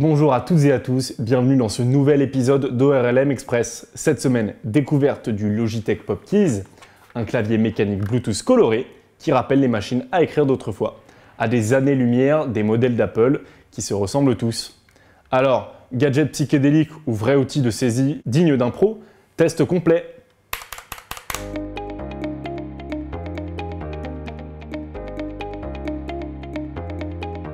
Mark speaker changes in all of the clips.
Speaker 1: Bonjour à toutes et à tous, bienvenue dans ce nouvel épisode d'ORLM Express. Cette semaine, découverte du Logitech Pop Keys, un clavier mécanique Bluetooth coloré qui rappelle les machines à écrire d'autrefois, à des années-lumière des modèles d'Apple qui se ressemblent tous. Alors, gadget psychédélique ou vrai outil de saisie digne d'un pro? Test complet.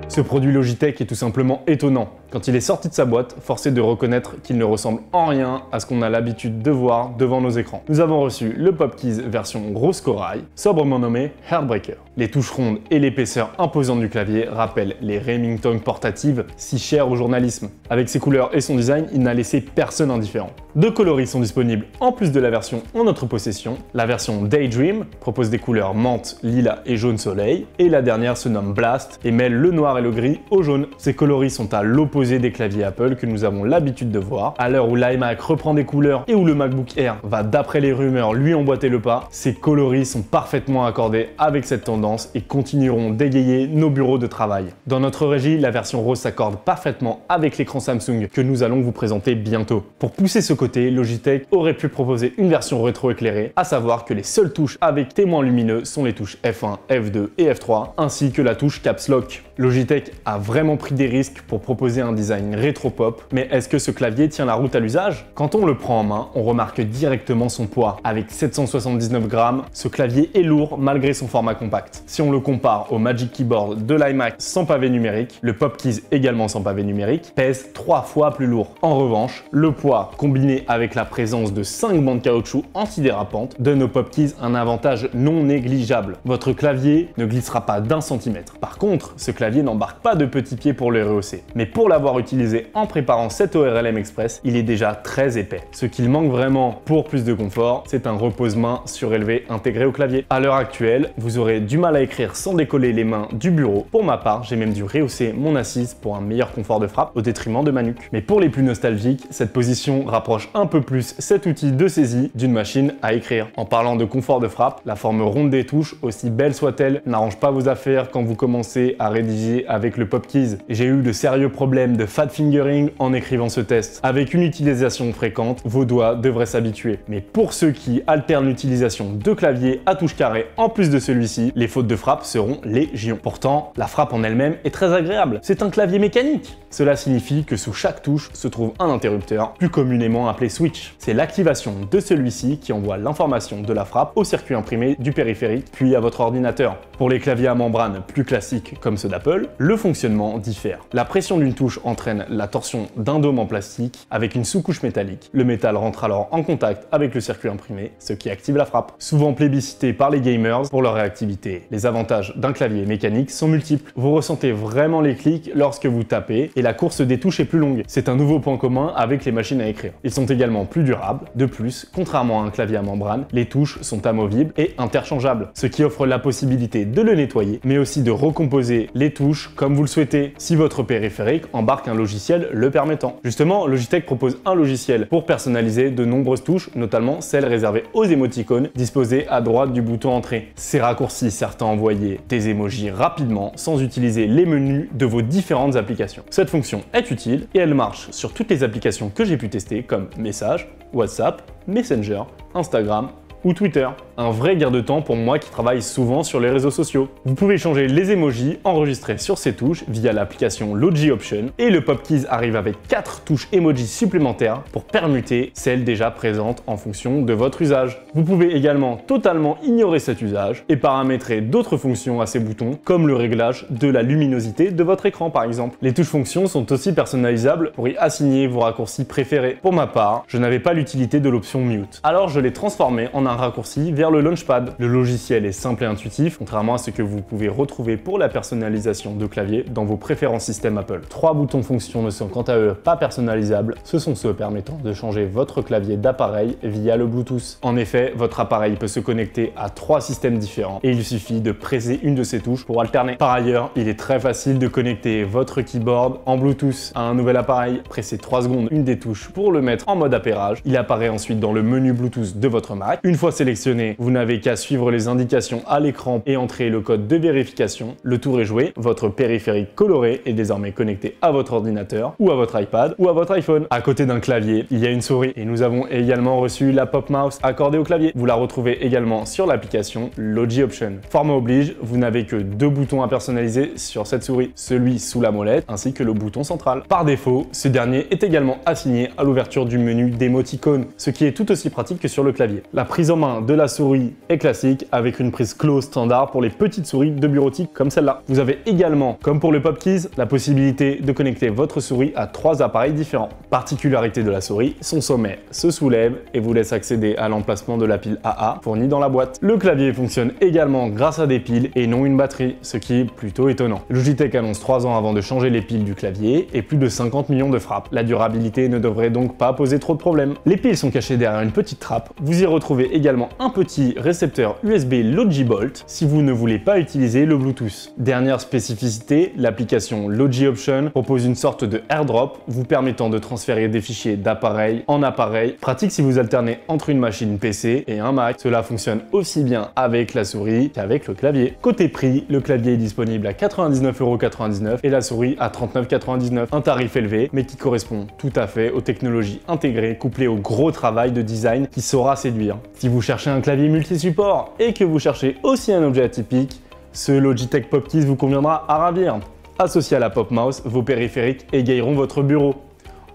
Speaker 1: Ce produit Logitech est tout simplement étonnant. Quand il est sorti de sa boîte, force est de reconnaître qu'il ne ressemble en rien à ce qu'on a l'habitude de voir devant nos écrans. Nous avons reçu le Pop Keys version rose corail, sobrement nommé Heartbreaker. Les touches rondes et l'épaisseur imposante du clavier rappellent les Remington portatives si chères au journalisme. Avec ses couleurs et son design, il n'a laissé personne indifférent. Deux coloris sont disponibles en plus de la version en notre possession. La version Daydream propose des couleurs menthe, lilas et jaune soleil, et la dernière se nomme Blast et mêle le noir et le gris au jaune. Ces coloris sont à l'opposé des claviers Apple que nous avons l'habitude de voir. À l'heure où l'iMac reprend des couleurs et où le MacBook Air va d'après les rumeurs lui emboîter le pas, ces coloris sont parfaitement accordés avec cette tendance et continueront d'égayer nos bureaux de travail. Dans notre régie, la version rose s'accorde parfaitement avec l'écran Samsung que nous allons vous présenter bientôt. Pour pousser ce côté, Logitech aurait pu proposer une version rétro-éclairée, à savoir que les seules touches avec témoins lumineux sont les touches F1, F2 et F3, ainsi que la touche Caps Lock. Logitech a vraiment pris des risques pour proposer un design rétro-pop, mais est-ce que ce clavier tient la route à l'usage? Quand on le prend en main, on remarque directement son poids. Avec 779 grammes, ce clavier est lourd malgré son format compact. Si on le compare au Magic Keyboard de l'iMac sans pavé numérique, le Pop Keys également sans pavé numérique pèse 3 fois plus lourd. En revanche, le poids combiné avec la présence de 5 bandes caoutchouc antidérapantes donne au Pop Keys un avantage non négligeable. Votre clavier ne glissera pas d'1 centimètre. Par contre, ce clavier n'embarque pas de petits pieds pour le rehausser. Mais pour l'avoir utilisé en préparant cet ORLM Express, il est déjà très épais. Ce qu'il manque vraiment pour plus de confort, c'est un repose-main surélevé intégré au clavier. À l'heure actuelle, vous aurez du mal à écrire sans décoller les mains du bureau. Pour ma part, j'ai même dû rehausser mon assise pour un meilleur confort de frappe au détriment de ma nuque. Mais pour les plus nostalgiques, cette position rapproche un peu plus cet outil de saisie d'une machine à écrire. En parlant de confort de frappe, la forme ronde des touches, aussi belle soit-elle, n'arrange pas vos affaires quand vous commencez à rédiger avec le Pop Keys. J'ai eu de sérieux problèmes de fat fingering en écrivant ce test. Avec une utilisation fréquente, vos doigts devraient s'habituer. Mais pour ceux qui alternent l'utilisation de clavier à touche carrée en plus de celui-ci, les fautes de frappe seront légion. Pourtant, la frappe en elle-même est très agréable. C'est un clavier mécanique. Cela signifie que sous chaque touche se trouve un interrupteur, plus communément appelé switch. C'est l'activation de celui-ci qui envoie l'information de la frappe au circuit imprimé du périphérique, puis à votre ordinateur. Pour les claviers à membrane plus classiques comme ceux d'Apple, le fonctionnement diffère. La pression d'une touche entraîne la torsion d'un dôme en plastique avec une sous-couche métallique. Le métal rentre alors en contact avec le circuit imprimé, ce qui active la frappe. Souvent plébiscité par les gamers pour leur réactivité. Les avantages d'un clavier mécanique sont multiples. Vous ressentez vraiment les clics lorsque vous tapez et la course des touches est plus longue. C'est un nouveau point commun avec les machines à écrire. Ils sont également plus durables. De plus, contrairement à un clavier à membrane, les touches sont amovibles et interchangeables, ce qui offre la possibilité de le nettoyer, mais aussi de recomposer les touches comme vous le souhaitez, si votre périphérique embarque un logiciel le permettant. Justement, Logitech propose un logiciel pour personnaliser de nombreuses touches, notamment celles réservées aux émoticônes disposées à droite du bouton entrée. Ces raccourcis servent à envoyer des emojis rapidement sans utiliser les menus de vos différentes applications. Cette fonction est utile et elle marche sur toutes les applications que j'ai pu tester comme Messages, WhatsApp, Messenger, Instagram ou Twitter. Un vrai gain de temps pour moi qui travaille souvent sur les réseaux sociaux. Vous pouvez changer les emojis enregistrés sur ces touches via l'application Logi Option et le Pop Keys arrive avec 4 touches emojis supplémentaires pour permuter celles déjà présentes en fonction de votre usage. Vous pouvez également totalement ignorer cet usage et paramétrer d'autres fonctions à ces boutons comme le réglage de la luminosité de votre écran par exemple. Les touches fonctions sont aussi personnalisables pour y assigner vos raccourcis préférés. Pour ma part, je n'avais pas l'utilité de l'option Mute. Alors je l'ai transformé en un raccourci vers le Launchpad. Le logiciel est simple et intuitif, contrairement à ce que vous pouvez retrouver pour la personnalisation de clavier dans vos préférences système Apple. 3 boutons fonctions ne sont quant à eux pas personnalisables, ce sont ceux permettant de changer votre clavier d'appareil via le Bluetooth. En effet, votre appareil peut se connecter à 3 systèmes différents et il suffit de presser une de ces touches pour alterner. Par ailleurs, il est très facile de connecter votre keyboard en Bluetooth à un nouvel appareil. Pressez 3 secondes une des touches pour le mettre en mode appairage. Il apparaît ensuite dans le menu Bluetooth de votre Mac. Une fois fois sélectionné, vous n'avez qu'à suivre les indications à l'écran et entrer le code de vérification. Le tour est joué, votre périphérique coloré est désormais connecté à votre ordinateur ou à votre iPad ou à votre iPhone. À côté d'un clavier, il y a une souris et nous avons également reçu la Pop Mouse accordée au clavier. Vous la retrouvez également sur l'application Logi Option. Format oblige, vous n'avez que 2 boutons à personnaliser sur cette souris, celui sous la molette ainsi que le bouton central. Par défaut, ce dernier est également assigné à l'ouverture du menu d'émoticône, ce qui est tout aussi pratique que sur le clavier. La prise en main de la souris est classique avec une prise close standard pour les petites souris de bureautique comme celle-là. Vous avez également, comme pour le Pop Keys, la possibilité de connecter votre souris à 3 appareils différents. Particularité de la souris, son sommet se soulève et vous laisse accéder à l'emplacement de la pile AA fournie dans la boîte. Le clavier fonctionne également grâce à des piles et non une batterie, ce qui est plutôt étonnant. Logitech annonce 3 ans avant de changer les piles du clavier et plus de 50 millions de frappes. La durabilité ne devrait donc pas poser trop de problèmes. Les piles sont cachées derrière une petite trappe. Vous y retrouvez également un petit récepteur USB Logibolt si vous ne voulez pas utiliser le Bluetooth. Dernière spécificité, l'application Logi Option propose une sorte de airdrop vous permettant de transférer des fichiers d'appareil en appareil. Pratique si vous alternez entre une machine PC et un Mac. Cela fonctionne aussi bien avec la souris qu'avec le clavier. Côté prix, le clavier est disponible à 99,99 € et la souris à 39,99 €. Un tarif élevé mais qui correspond tout à fait aux technologies intégrées couplées au gros travail de design qui saura séduire. Si vous cherchez un clavier multi-support et que vous cherchez aussi un objet atypique, ce Logitech Pop Keys vous conviendra à ravir. Associé à la Pop Mouse, vos périphériques égayeront votre bureau.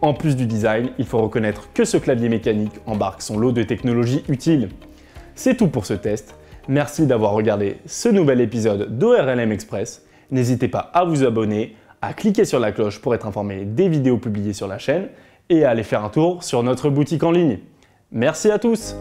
Speaker 1: En plus du design, il faut reconnaître que ce clavier mécanique embarque son lot de technologies utiles. C'est tout pour ce test. Merci d'avoir regardé ce nouvel épisode d'ORLM Express. N'hésitez pas à vous abonner, à cliquer sur la cloche pour être informé des vidéos publiées sur la chaîne et à aller faire un tour sur notre boutique en ligne. Merci à tous!